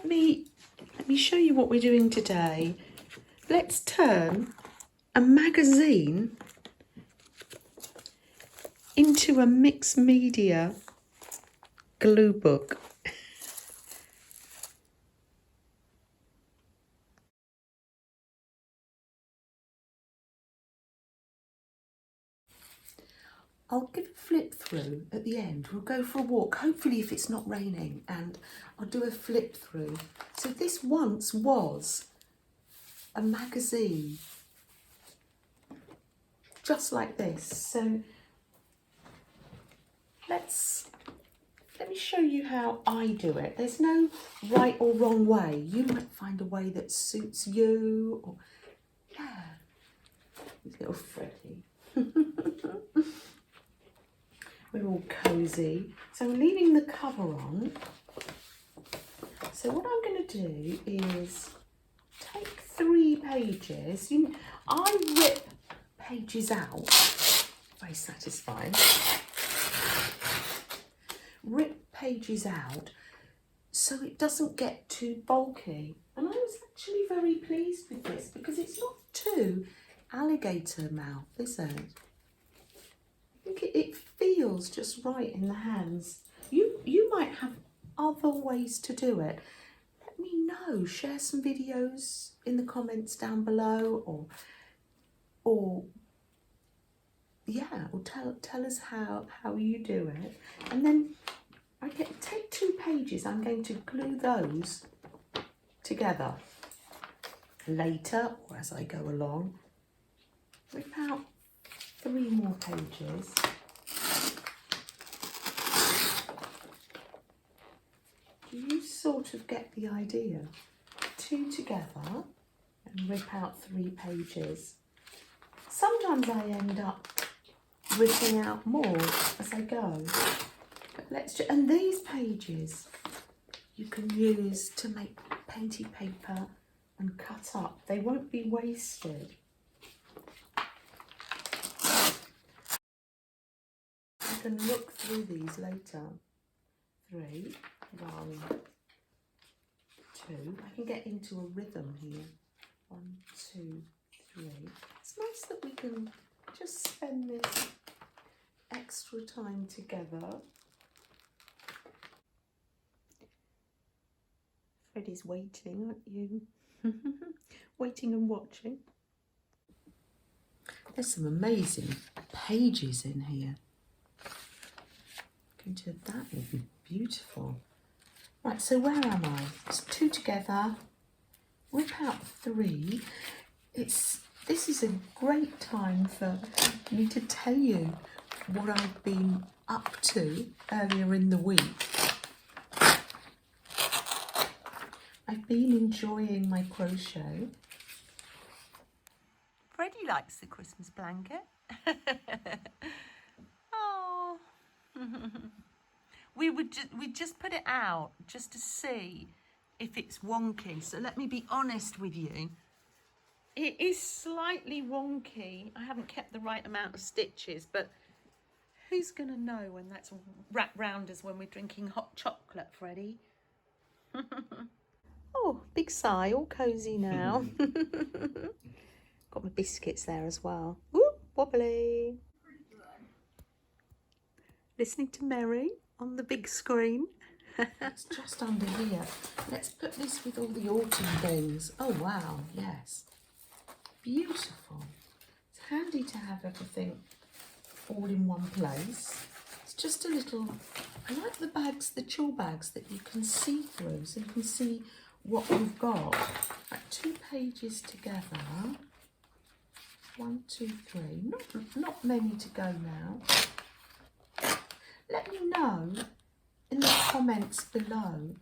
let me show you what we're doing today. Let's turn a magazine into a mixed media glue book. I'll give a flip through at the end. We'll go for a walk, hopefully if it's not raining, and I'll do a flip through. So this once was a magazine, just like this. So let me show you how I do it. There's no right or wrong way. You might find a way that suits you. Or, yeah, little Freddie. We're all cosy. So I'm leaving the cover on. So what I'm going to do is take 3 pages. I rip pages out. Very satisfying. Rip pages out so it doesn't get too bulky. And I was actually very pleased with this because it's not too alligator mouth, is it? I think it feels just right in the hands. You might have other ways to do it. Let me know. Share some videos in the comments down below, or yeah, or tell us how you do it. And then take 2 pages. I'm going to glue those together later, or as I go along. Rip out 3 more pages. You sort of get the idea. 2 together and rip out 3 pages. Sometimes I end up ripping out more as I go. But and these pages you can use to make painty paper and cut up. They won't be wasted. You can look through these later. 3, 1, 2. I can get into a rhythm here. 1, 2, 3. It's nice that we can just spend this extra time together. Freddie's waiting, aren't you? Waiting and watching. There's some amazing pages in here. That will be beautiful. Right, so where am I? It's 2 together. Rip out 3. This is a great time for me to tell you what I've been up to earlier in the week. I've been enjoying my crochet. Freddie likes the Christmas blanket. Oh. we just put it out just to see if it's wonky. So let me be honest with you. It is slightly wonky. I haven't kept the right amount of stitches, but who's going to know when that's wrapped round us when we're drinking hot chocolate, Freddie? Oh, big sigh, all cosy now. Got my biscuits there as well. Ooh, wobbly. Listening to Mary on the big screen. It's just under here. Let's put this with all the autumn things. Oh, wow, yes. Beautiful. It's handy to have everything all in one place. It's just a little, I like the bags, the chill bags that you can see through, so you can see what we've got. Like 2 pages together. 1, 2, 3. Not many to go now. Let me know in the comments below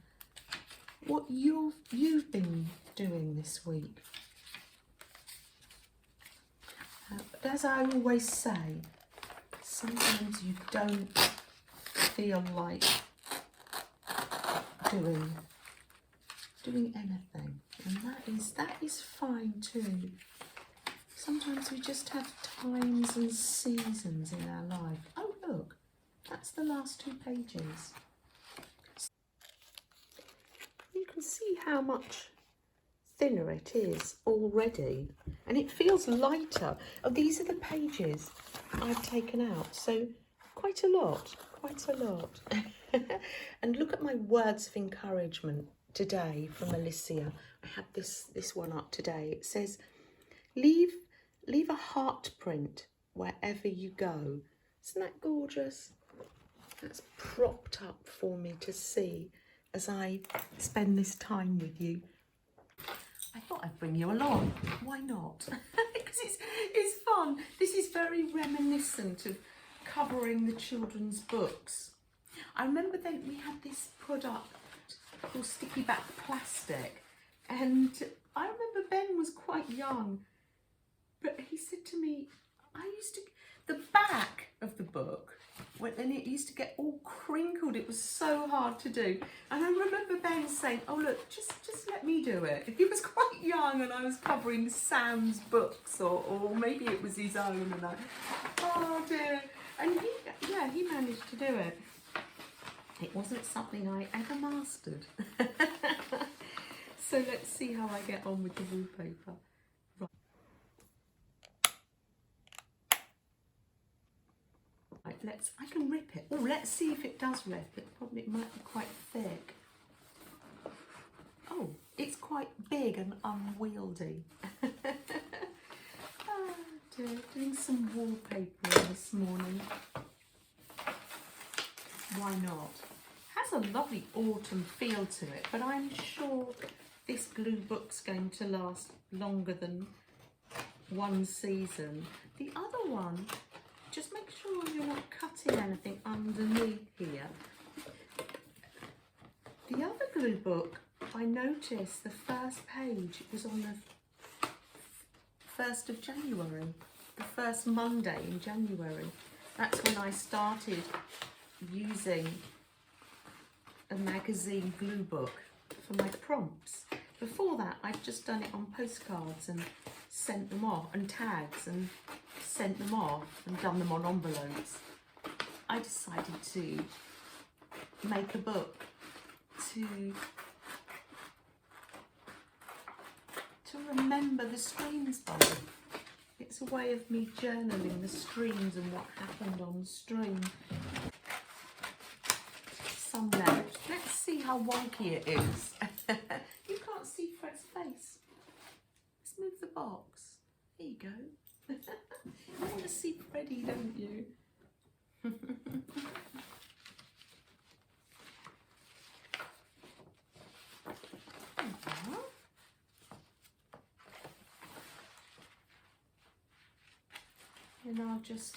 what you've been doing this week. But as I always say, sometimes you don't feel like doing anything, and that is fine too. Sometimes we just have times and seasons in our life. Oh look, that's the last 2 pages. You can can see how much thinner it is already, and it feels lighter. Oh, these are the pages I've taken out, so quite a lot. And look at my words of encouragement today from Alicia. I had this one up today. It says, leave a heart print wherever you go. Isn't that gorgeous? That's propped up for me to see as I spend this time with you. I thought I'd bring you along. Why not? Because it's fun. This is very reminiscent of covering the children's books. I remember then we had this product called sticky back plastic, and I remember Ben was quite young, but he said to me, the back of the book, then it used to get all crinkled. It was so hard to do. And I remember Ben saying, oh look, just let me do it. He was quite young and I was covering Sam's books, or maybe it was his own, and oh dear. And he managed to do it. It wasn't something I ever mastered. So let's see how I get on with the wallpaper. Right, I can rip it. Oh, let's see if it does rip. It might be quite thick. Oh, it's quite big and unwieldy. Oh dear, doing some wallpapering this morning. Why not? Has a lovely autumn feel to it, but I'm sure this glue book's going to last longer than one season. The other one, just make sure you're not cutting anything underneath here. The other glue book, I noticed the first page was on the 1st of January, the first Monday in January. That's when I started using a magazine glue book for my prompts. Before that, I'd just done it on postcards and sent them off, and tags, and sent them off and done them on envelopes. I decided to make a book to remember the streams by. It's a way of me journaling the streams and what happened on the stream. Some left. Let's see how wonky it is. You can't see Fred's face. Let's move the box. There you go. You want to see Freddie, don't you? And I'll just,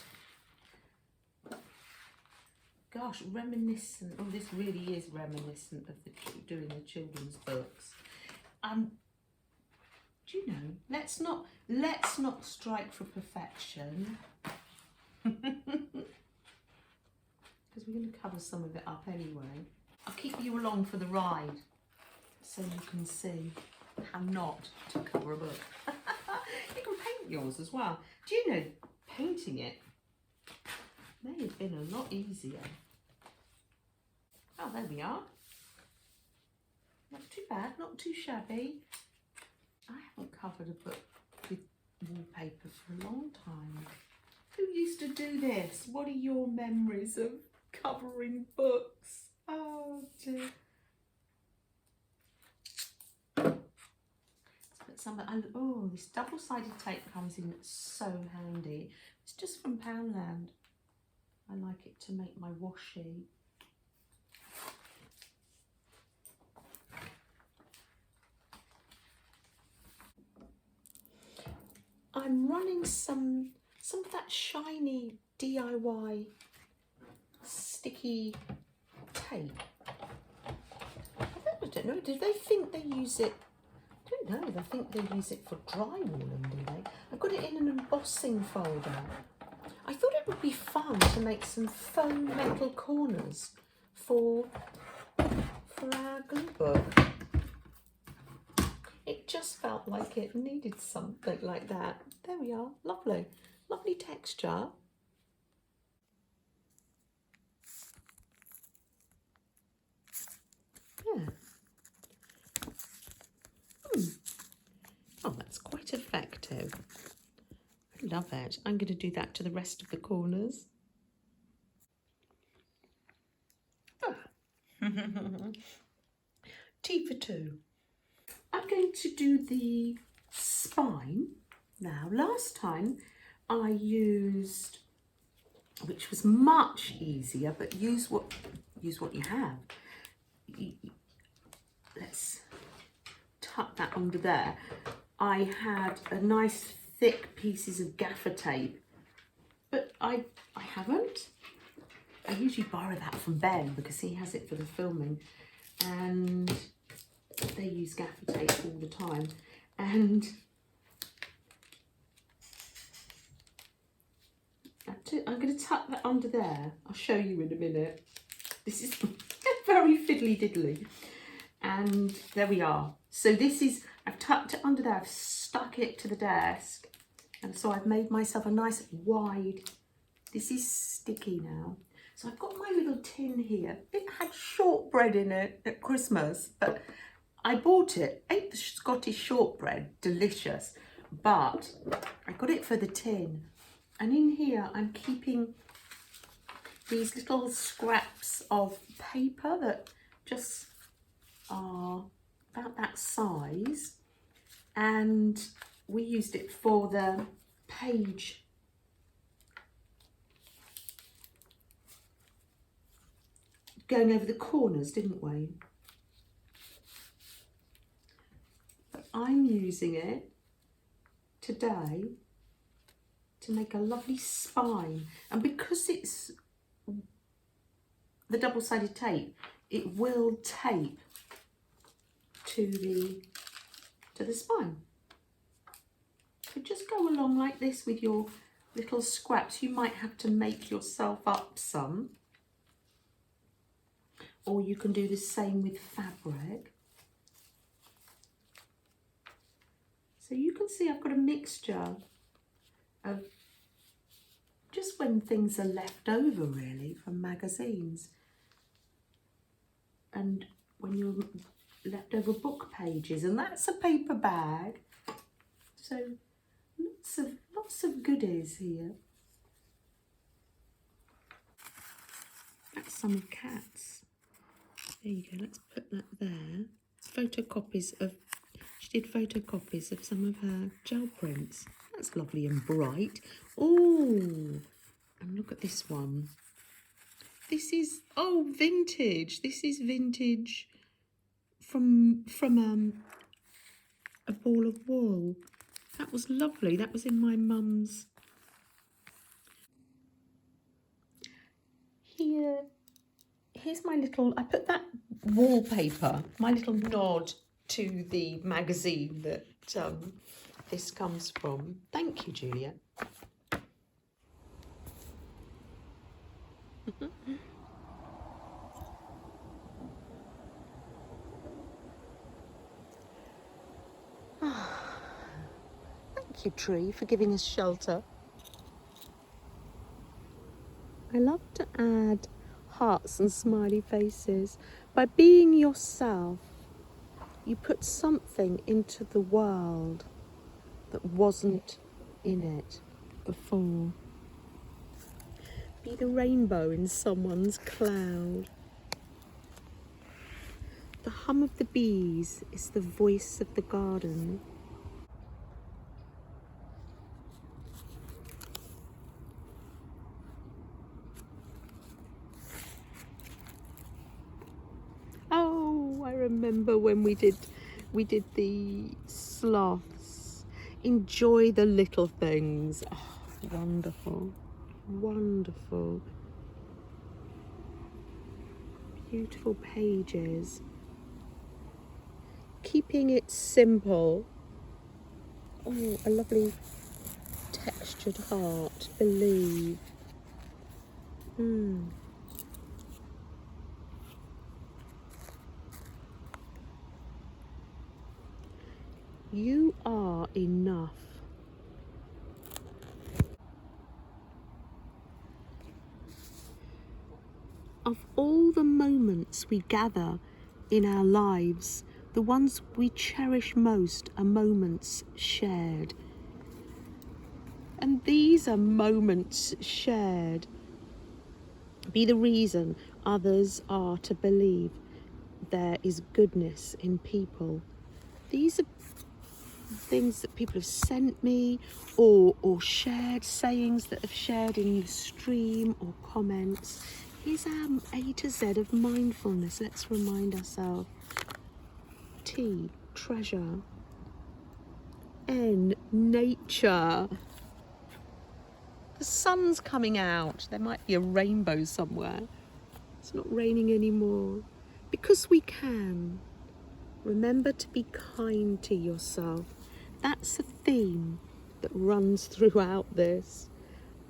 gosh, reminiscent. Oh, this really is reminiscent of doing the children's books. Do you know? Let's not strike for perfection, because we're going to cover some of it up anyway. I'll keep you along for the ride, so you can see how not to cover a book. You can paint yours as well. Do you know, painting it may have been a lot easier. Oh, there we are. Not too bad, not too shabby. I haven't covered a book with wallpaper for a long time. Who used to do this? What are your memories of covering books? Oh dear. Oh, this double-sided tape comes in so handy. It's just from Poundland. I like it to make my washi. I'm running some of that shiny DIY sticky tape. I don't know, do they think they use it? I don't know, I think they use it for drywalling, do they? I've got it in an embossing folder. I thought it would be fun to make some faux metal corners for our glue book. It just felt like it needed something like that. There we are, lovely, lovely texture. Yeah. love it. I'm going to do that to the rest of the corners. Tea for two. I'm going to do the spine now. Last time I used, which was much easier, but use what you have. Let's tuck that under there. I had a nice thick pieces of gaffer tape, but I haven't. I usually borrow that from Ben because he has it for the filming, and they use gaffer tape all the time. And I'm going to tuck that under there. I'll show you in a minute. This is very fiddly diddly. And there we are. So this is, I've tucked it under there, I've stuck it to the desk. And so I've made myself a nice wide, this is sticky now. So I've got my little tin here. It had shortbread in it at Christmas, but I bought it, ate the Scottish shortbread, delicious. But I got it for the tin. And in here, I'm keeping these little scraps of paper that just are about that size. And we used it for the page. Going over the corners, didn't we? But I'm using it today to make a lovely spine, and because it's the double-sided tape, it will tape to the spine. So just go along like this with your little scraps. You might have to make yourself up some, or you can do the same with fabric. So you can see I've got a mixture of just when things are left over really from magazines, and when you're leftover book pages, and that's a paper bag. So lots of goodies here. That's some of Kat's. There you go, let's put that there. Photocopies of, she did photocopies of some of her gel prints. That's lovely and bright. Oh, and look at this one. This is, oh, vintage. This is vintage from a ball of wool. That was lovely. That was in my mum's. Here's my little, I put that wallpaper, my little nod to the magazine that this comes from. Thank you, Julia. Thank you, tree, for giving us shelter. I love to add hearts and smiley faces. By being yourself, you put something into the world that wasn't in it before. Be the rainbow in someone's cloud. The hum of the bees is the voice of the garden. Oh, I remember when we did the sloths. Enjoy the little things. Oh, wonderful, wonderful. Beautiful pages. Keeping it simple. Oh, a lovely textured heart. Believe. You are enough. Of all the moments we gather in our lives, the ones we cherish most are moments shared. And these are moments shared. Be the reason others are to believe there is goodness in people. These are things that people have sent me or shared, sayings that have shared in the stream or comments. Here's our A to Z of mindfulness. Let's remind ourselves. T, treasure. N, nature. The sun's coming out. There might be a rainbow somewhere. It's not raining anymore. Because we can. Remember to be kind to yourself. That's a theme that runs throughout this.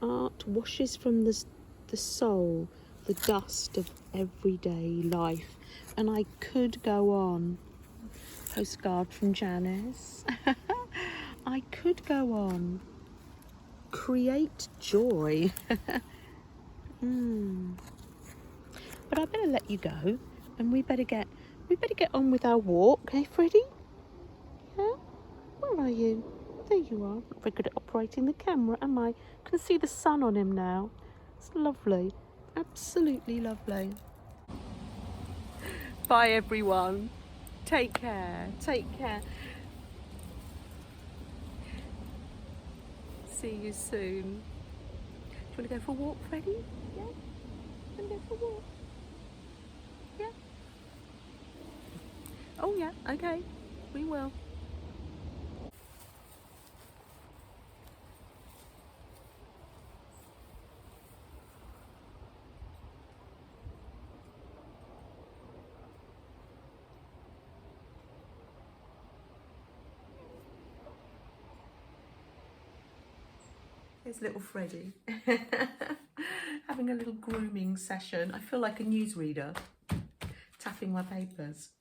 Art washes from the soul the dust of everyday life. And I could go on. Postcard from Janice. I could go on. Create joy. But I better let you go, and we better get on with our walk, eh, Freddie? Yeah? Where are you? There you are. Not very good at operating the camera, am I? Can see the sun on him now. It's lovely. Absolutely lovely. Bye, everyone. Take care. Take care. See you soon. Do you want to go for a walk, Freddie? Yeah? Want to go for a walk? Yeah? Oh, yeah. Okay. We will. Here's little Freddie. Having a little grooming session. I feel like a newsreader, tapping my papers.